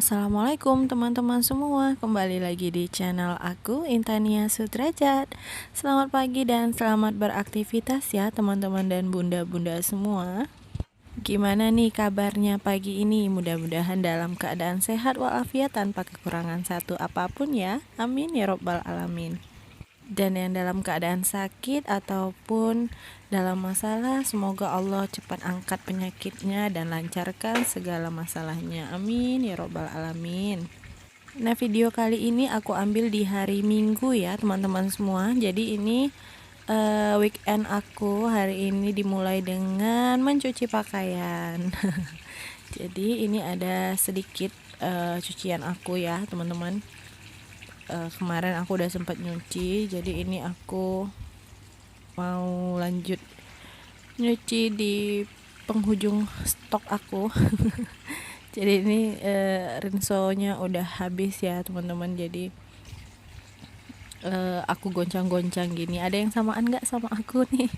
Assalamualaikum teman-teman semua, kembali lagi di channel aku, Intania Sudrajat. Selamat pagi dan selamat beraktivitas ya teman-teman dan bunda-bunda semua. Gimana nih kabarnya pagi ini? Mudah-mudahan dalam keadaan sehat walafiat tanpa kekurangan satu apapun ya. Amin ya robbal alamin. Dan yang dalam keadaan sakit ataupun dalam masalah, semoga Allah cepat angkat penyakitnya dan lancarkan segala masalahnya. Amin ya robbal alamin. Nah, video kali ini aku ambil di hari Minggu ya teman-teman semua. Jadi ini weekend aku hari ini dimulai dengan mencuci pakaian. Jadi ini ada sedikit cucian aku ya teman-teman. Kemarin aku udah sempat nyuci, jadi ini aku mau lanjut nyuci di penghujung stok aku. Jadi ini rinsonya udah habis ya teman-teman, jadi aku goncang-goncang gini. Ada yang samaan nggak sama aku nih?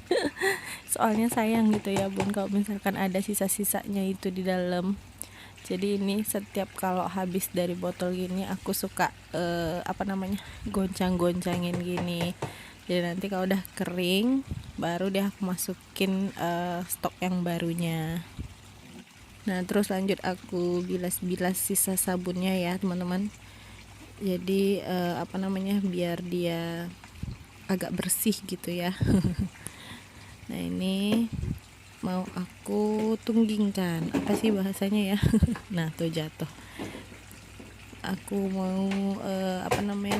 Soalnya sayang gitu ya bun kalau misalkan ada sisa-sisanya itu di dalam. Jadi ini setiap kalau habis dari botol gini aku suka goncang-goncangin gini. Jadi nanti kalau udah kering baru deh aku masukin stok yang barunya. Nah, terus lanjut aku bilas-bilas sisa sabunnya ya teman-teman. Jadi biar dia agak bersih gitu ya. Nah, ini mau aku tunggingkan, apa sih bahasanya ya? Nah, tuh jatuh. Aku mau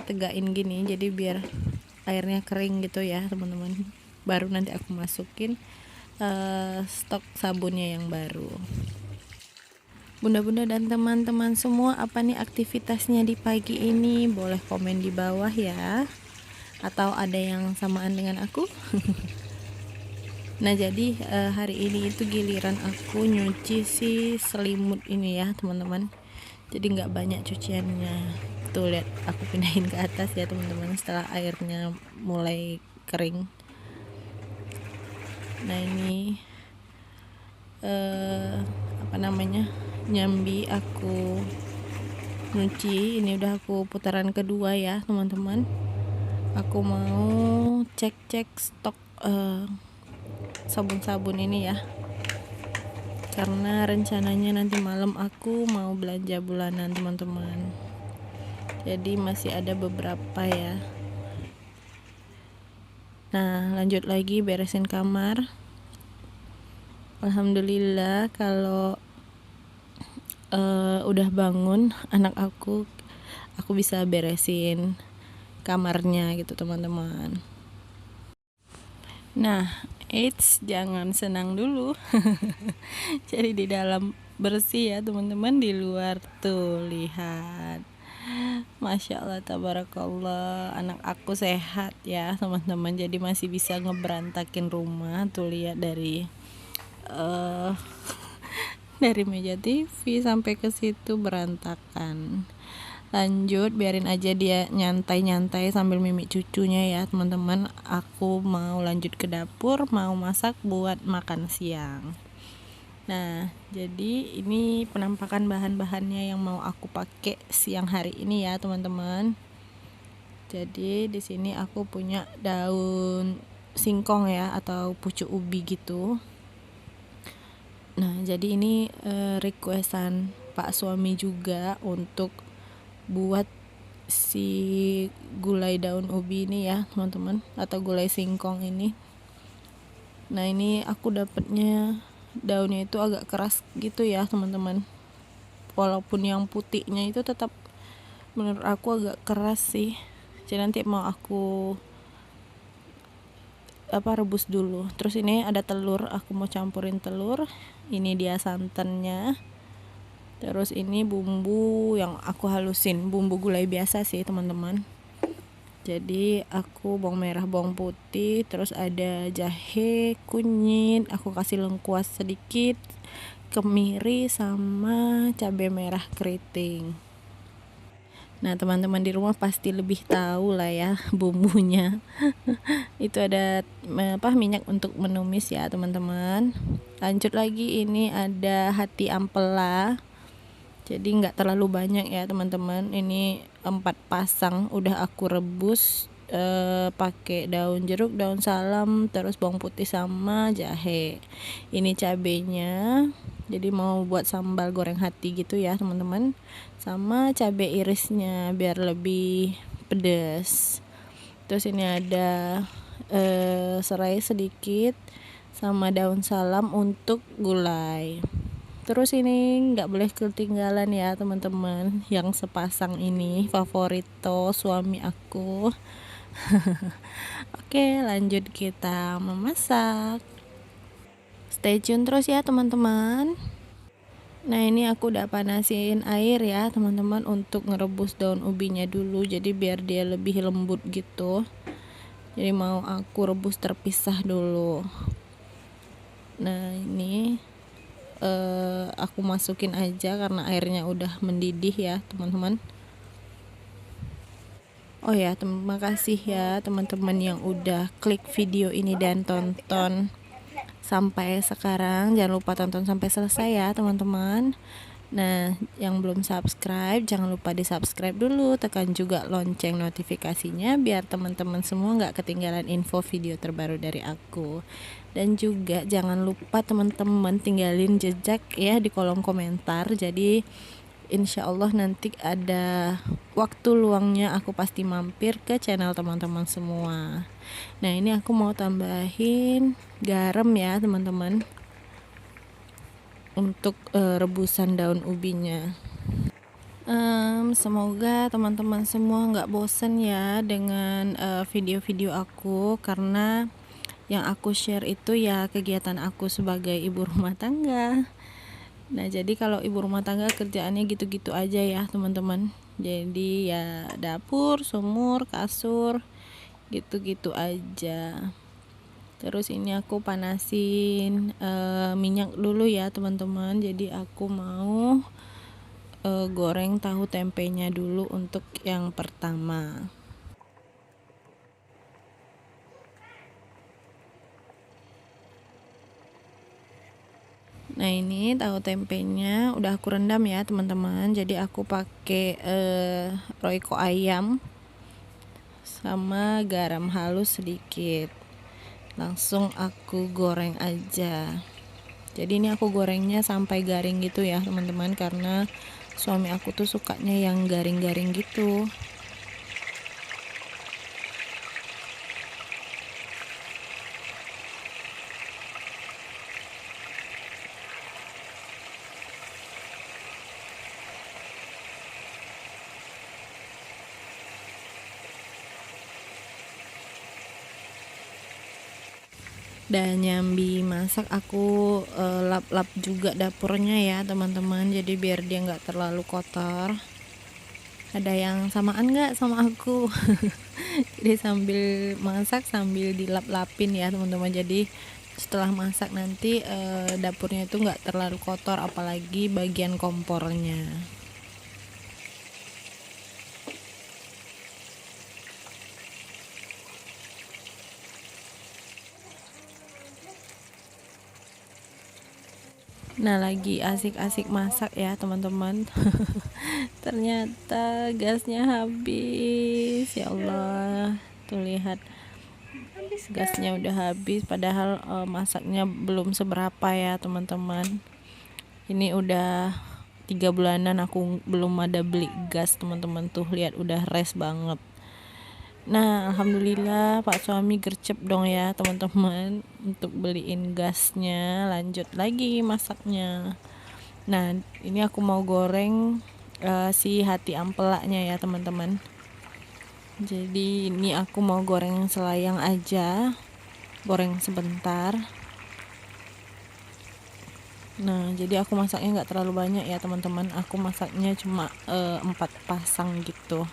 tegain gini, jadi biar airnya kering gitu ya teman-teman. Baru nanti aku masukin stok sabunnya yang baru. Bunda-bunda dan teman-teman semua, apa nih aktivitasnya di pagi ini? Boleh komen di bawah ya. Atau ada yang samaan dengan aku? Nah, jadi hari ini itu giliran aku nyuci si selimut ini ya teman-teman. Jadi nggak banyak cuciannya. Tuh lihat, aku pindahin ke atas ya teman-teman setelah airnya mulai kering. Nah, ini nyambi aku nyuci. Ini udah aku putaran kedua ya teman-teman. Aku mau cek stok sabun-sabun ini ya, karena rencananya nanti malam aku mau belanja bulanan teman-teman. Jadi masih ada beberapa ya. Nah, lanjut lagi beresin kamar. Alhamdulillah kalau udah bangun anak aku bisa beresin kamarnya gitu teman-teman. Nah, jangan senang dulu. Jadi di dalam bersih ya teman-teman, di luar tuh lihat. Masya Allah, tabarakallah, anak aku sehat ya teman-teman. Jadi masih bisa ngeberantakin rumah. Tuh lihat dari dari meja TV sampai ke situ berantakan. Lanjut, biarin aja dia nyantai-nyantai sambil mimik cucunya ya teman-teman. Aku mau lanjut ke dapur, mau masak buat makan siang. Nah, jadi ini penampakan bahan-bahannya yang mau aku pakai siang hari ini ya teman-teman. Jadi di sini aku punya daun singkong ya, atau pucuk ubi gitu. Nah, jadi ini requestan Pak suami juga untuk buat si gulai daun ubi ini ya teman-teman, atau gulai singkong ini. Nah, ini aku dapatnya daunnya itu agak keras gitu ya teman-teman. Walaupun yang putihnya itu tetap menurut aku agak keras sih. Jadi nanti mau aku rebus dulu. Terus ini ada telur, aku mau campurin telur. Ini dia santannya. Terus ini bumbu yang aku halusin, bumbu gulai biasa sih teman-teman. Jadi aku bawang merah, bawang putih, terus ada jahe, kunyit, aku kasih lengkuas sedikit, kemiri sama cabai merah keriting. Nah, teman-teman di rumah pasti lebih tahu lah ya bumbunya. Itu ada minyak untuk menumis ya teman-teman. Lanjut lagi, ini ada hati ampela. Jadi nggak terlalu banyak ya teman-teman. Ini 4 pasang udah aku rebus pakai daun jeruk, daun salam, terus bawang putih sama jahe. Ini cabenya, jadi mau buat sambal goreng hati gitu ya teman-teman, sama cabai irisnya biar lebih pedas. Terus ini ada serai sedikit sama daun salam untuk gulai. Terus ini nggak boleh ketinggalan ya teman-teman, yang sepasang ini favorito suami aku. Oke, lanjut kita memasak. Stay tune terus ya teman-teman. Nah, ini aku udah panasin air ya teman-teman untuk ngerebus daun ubinya dulu, jadi biar dia lebih lembut gitu. Jadi mau aku rebus terpisah dulu. Nah, ini aku masukin aja karena airnya udah mendidih ya teman-teman. Oh ya, terima kasih ya teman-teman yang udah klik video ini dan tonton sampai sekarang. Jangan lupa tonton sampai selesai ya teman-teman. Nah, yang belum subscribe jangan lupa di subscribe dulu, tekan juga lonceng notifikasinya biar teman-teman semua nggak ketinggalan info video terbaru dari aku. Dan juga jangan lupa teman-teman tinggalin jejak ya di kolom komentar. Jadi insya Allah nanti ada waktu luangnya aku pasti mampir ke channel teman-teman semua. Nah, ini aku mau tambahin garam ya teman-teman untuk rebusan daun ubinya. Semoga teman-teman semua nggak bosen ya dengan video-video aku, karena yang aku share itu ya kegiatan aku sebagai ibu rumah tangga. Nah, jadi kalau ibu rumah tangga kerjaannya gitu-gitu aja ya teman-teman. Jadi ya dapur, sumur, kasur, gitu-gitu aja. Terus ini aku panasin minyak dulu ya teman-teman. Jadi aku mau goreng tahu tempenya dulu untuk yang pertama. Nah, ini tahu tempenya udah aku rendam ya teman-teman. Jadi aku pakai royco ayam sama garam halus sedikit. Langsung aku goreng aja. Jadi ini aku gorengnya sampai garing gitu ya teman-teman, karena suami aku tuh sukanya yang garing-garing gitu. Dan nyambi masak aku lap-lap juga dapurnya ya teman-teman, jadi biar dia nggak terlalu kotor. Ada yang samaan nggak sama aku? Jadi sambil masak sambil dilap-lapin ya teman-teman. Jadi setelah masak nanti dapurnya itu nggak terlalu kotor, apalagi bagian kompornya. Nah, lagi asik-asik masak ya teman-teman. Ternyata gasnya habis. Ya Allah, tuh lihat, gasnya udah habis, padahal masaknya belum seberapa ya teman-teman. Ini udah 3 bulanan aku belum ada beli gas teman-teman, tuh lihat udah res banget. Nah, alhamdulillah Pak suami gercep dong ya teman-teman untuk beliin gasnya, lanjut lagi masaknya. Nah, ini aku mau goreng si hati ampelaknya ya teman-teman. Jadi ini aku mau goreng selayang aja, goreng sebentar. Nah, jadi aku masaknya nggak terlalu banyak ya teman-teman, aku masaknya cuma 4 pasang gitu.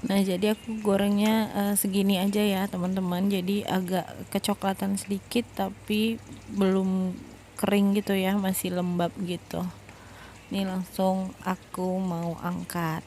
Nah, jadi aku gorengnya segini aja ya teman-teman, jadi agak kecoklatan sedikit tapi belum kering gitu ya, masih lembab gitu. Ini langsung aku mau angkat.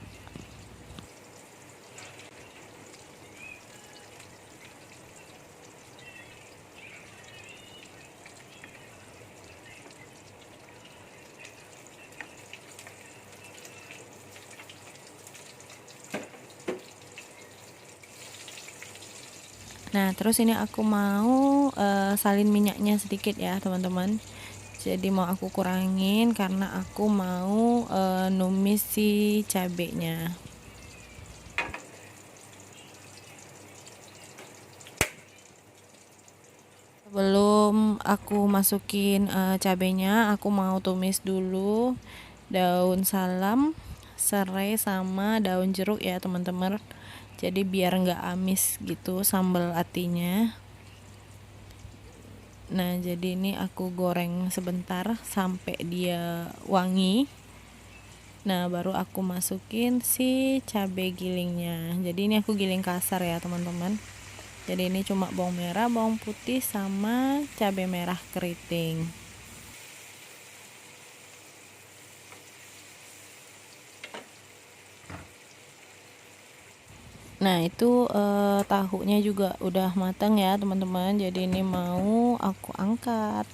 Nah, terus ini aku mau salin minyaknya sedikit ya, teman-teman. Jadi mau aku kurangin karena aku mau numis si cabenya. Sebelum aku masukin cabenya, aku mau tumis dulu daun salam, serai sama daun jeruk ya, teman-teman. Jadi biar nggak amis gitu sambal atinya. Nah, jadi ini aku goreng sebentar sampai dia wangi. Nah, baru aku masukin si cabai gilingnya. Jadi ini aku giling kasar ya, teman-teman. Jadi ini cuma bawang merah, bawang putih sama cabai merah keriting. Nah, itu tahunya juga udah matang ya, teman-teman. Jadi ini mau aku angkat.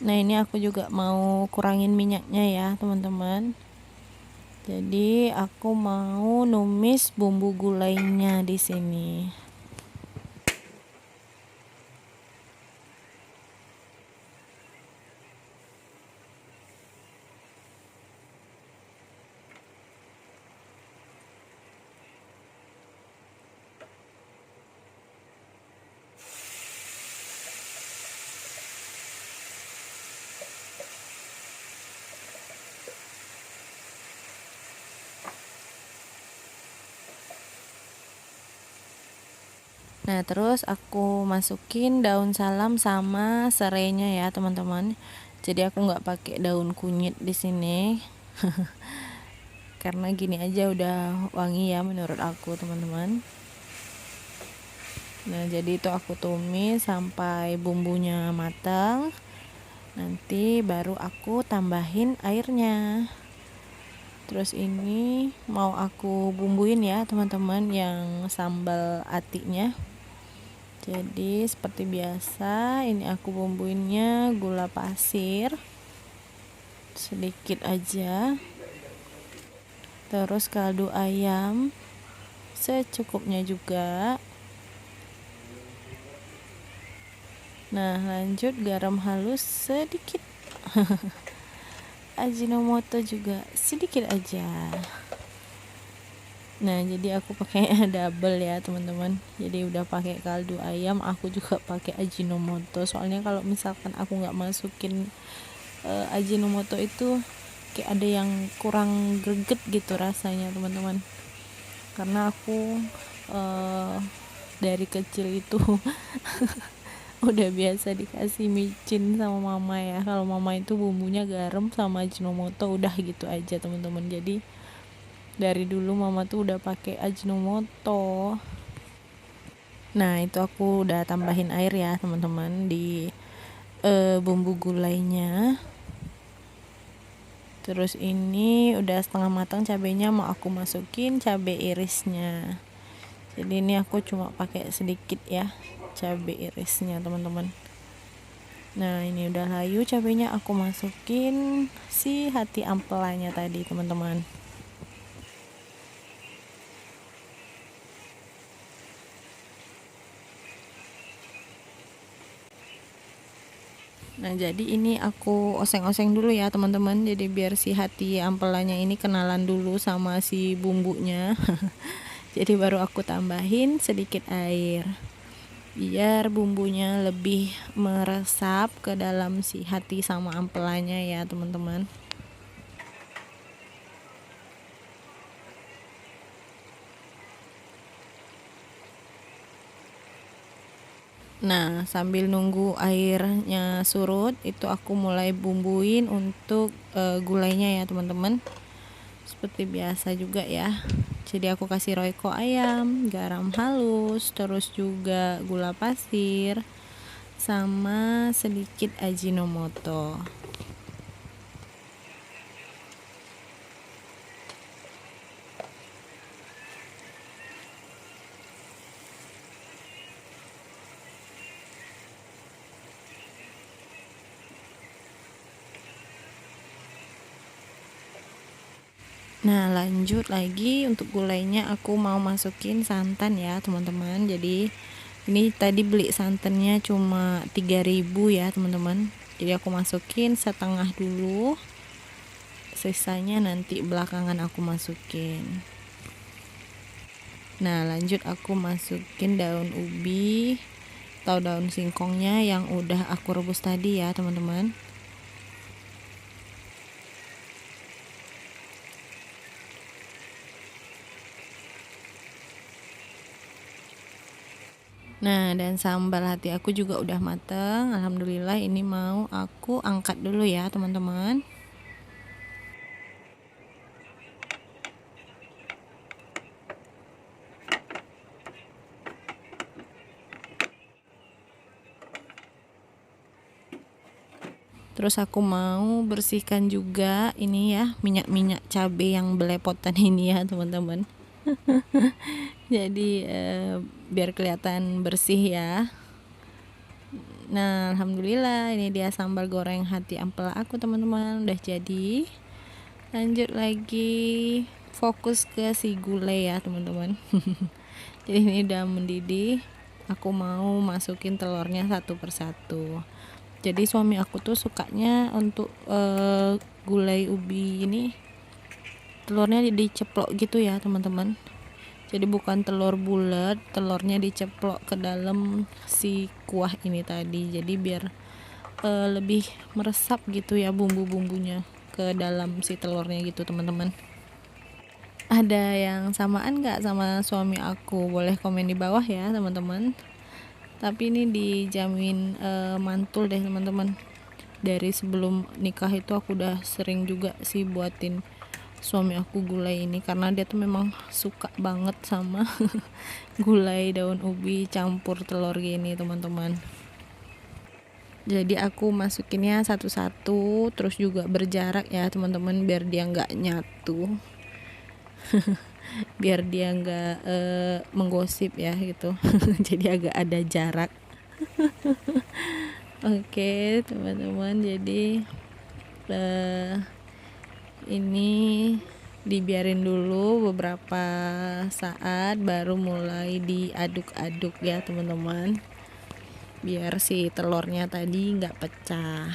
Nah, ini aku juga mau kurangin minyaknya ya, teman-teman. Jadi aku mau numis bumbu gulainya di sini. Nah, terus aku masukin daun salam sama serainya ya, teman-teman. Jadi aku nggak pakai daun kunyit di sini. Karena gini aja udah wangi ya menurut aku, teman-teman. Nah, jadi itu aku tumis sampai bumbunya matang. Nanti baru aku tambahin airnya. Terus ini mau aku bumbuin ya, teman-teman, yang sambal atinya. Jadi seperti biasa ini aku bumbuinnya gula pasir sedikit aja, terus kaldu ayam secukupnya juga. Nah, lanjut garam halus sedikit. Ajinomoto juga sedikit aja. Nah, jadi aku pakai double ya, teman-teman. Jadi udah pakai kaldu ayam, aku juga pakai ajinomoto. Soalnya kalau misalkan aku nggak masukin ajinomoto itu kayak ada yang kurang greget gitu rasanya, teman-teman. Karena aku dari kecil itu udah biasa dikasih micin sama mama ya. Kalau mama itu bumbunya garam sama ajinomoto udah gitu aja, teman-teman. Jadi dari dulu mama tuh udah pakai ajinomoto. Nah, itu aku udah tambahin air ya, teman-teman, di bumbu gulainya. Terus ini udah setengah matang cabenya, mau aku masukin cabai irisnya. Jadi ini aku cuma pakai sedikit ya cabai irisnya, teman-teman. Nah, ini udah layu cabenya, aku masukin si hati ampelanya tadi, teman-teman. Nah, jadi ini aku oseng-oseng dulu ya, teman-teman. Jadi biar si hati ampelanya ini kenalan dulu sama si bumbunya. Jadi baru aku tambahin sedikit air. Biar bumbunya lebih meresap ke dalam si hati sama ampelanya ya, teman-teman. Nah, sambil nunggu airnya surut, itu aku mulai bumbuin untuk gulainya ya teman-teman. Seperti biasa juga ya. Jadi aku kasih royco ayam, garam halus, terus juga gula pasir, sama sedikit ajinomoto. Nah, lanjut lagi untuk gulainya aku mau masukin santan ya teman-teman. Jadi ini tadi beli santannya cuma 3.000 ya teman-teman. Jadi aku masukin setengah dulu, sisanya nanti belakangan aku masukin. Nah, lanjut aku masukin daun ubi atau daun singkongnya yang udah aku rebus tadi ya teman-teman. Nah, dan sambal hati aku juga udah mateng. Alhamdulillah, ini mau aku angkat dulu ya teman-teman. Terus aku mau bersihkan juga ini ya, minyak-minyak cabai yang belepotan ini ya teman-teman. Jadi biar kelihatan bersih ya. Nah, alhamdulillah ini dia sambal goreng hati ampela aku teman-teman, udah jadi. Lanjut lagi, fokus ke si gulai ya teman-teman. Jadi ini udah mendidih, aku mau masukin telurnya satu persatu. Jadi suami aku tuh sukanya untuk gulai ubi ini telurnya diceplok gitu ya teman-teman. Jadi bukan telur bulat, telurnya diceplok ke dalam si kuah ini tadi. Jadi biar lebih meresap gitu ya bumbu-bumbunya ke dalam si telurnya gitu teman-teman. Ada yang samaan nggak sama suami aku? Boleh komen di bawah ya teman-teman. Tapi ini dijamin mantul deh teman-teman. Dari sebelum nikah itu aku udah sering juga sih buatin suami aku gulai ini, karena dia tuh memang suka banget sama gulai daun ubi campur telur gini teman-teman. Jadi aku masukinnya satu-satu, terus juga berjarak ya teman-teman, biar dia nggak nyatu. Biar dia nggak menggosip ya gitu. Jadi agak ada jarak. Oke teman-teman, jadi ini dibiarin dulu beberapa saat baru mulai diaduk-aduk ya teman-teman, biar si telurnya tadi nggak pecah.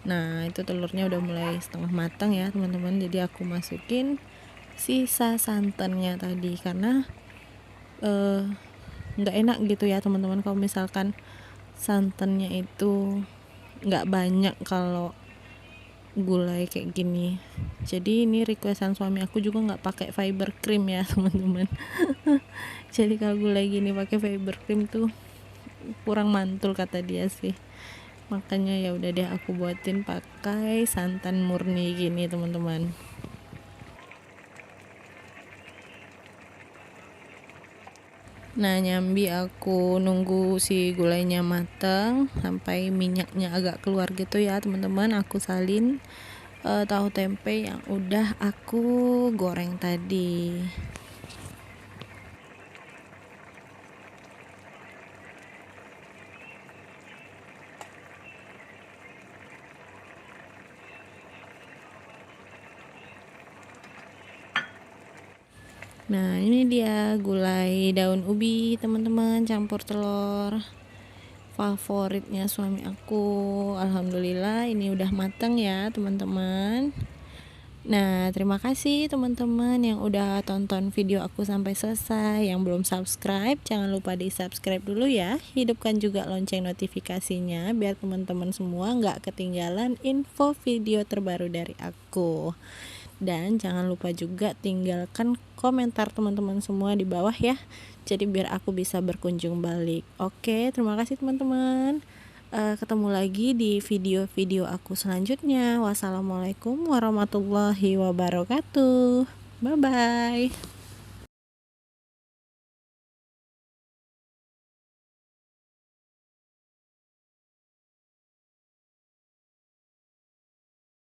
Nah, itu telurnya udah mulai setengah matang ya teman-teman. Jadi aku masukin sisa santannya tadi, karena nggak enak gitu ya teman-teman kalau misalkan santannya itu nggak banyak kalau gulai kayak gini. Jadi ini requestan suami aku juga nggak pakai fiber cream ya teman-teman. Jadi kalau gulai gini pakai fiber cream tuh kurang mantul kata dia sih. Makanya ya udah deh aku buatin pakai santan murni gini teman-teman. Nah, nyambi aku nunggu si gulainya mateng sampai minyaknya agak keluar gitu ya teman-teman. Aku salin tahu tempe yang udah aku goreng tadi. Nah, ini dia gulai daun ubi teman-teman campur telur, favoritnya suami aku. Alhamdulillah ini udah matang ya teman-teman. Nah, terima kasih teman-teman yang udah tonton video aku sampai selesai. Yang belum subscribe, jangan lupa di subscribe dulu ya. Hidupkan juga lonceng notifikasinya biar teman-teman semua nggak ketinggalan info video terbaru dari aku. Dan jangan lupa juga tinggalkan komentar teman-teman semua di bawah ya, jadi biar aku bisa berkunjung balik. Oke, terima kasih teman-teman. Ketemu lagi di video-video aku selanjutnya. Wassalamualaikum warahmatullahi wabarakatuh. Bye bye.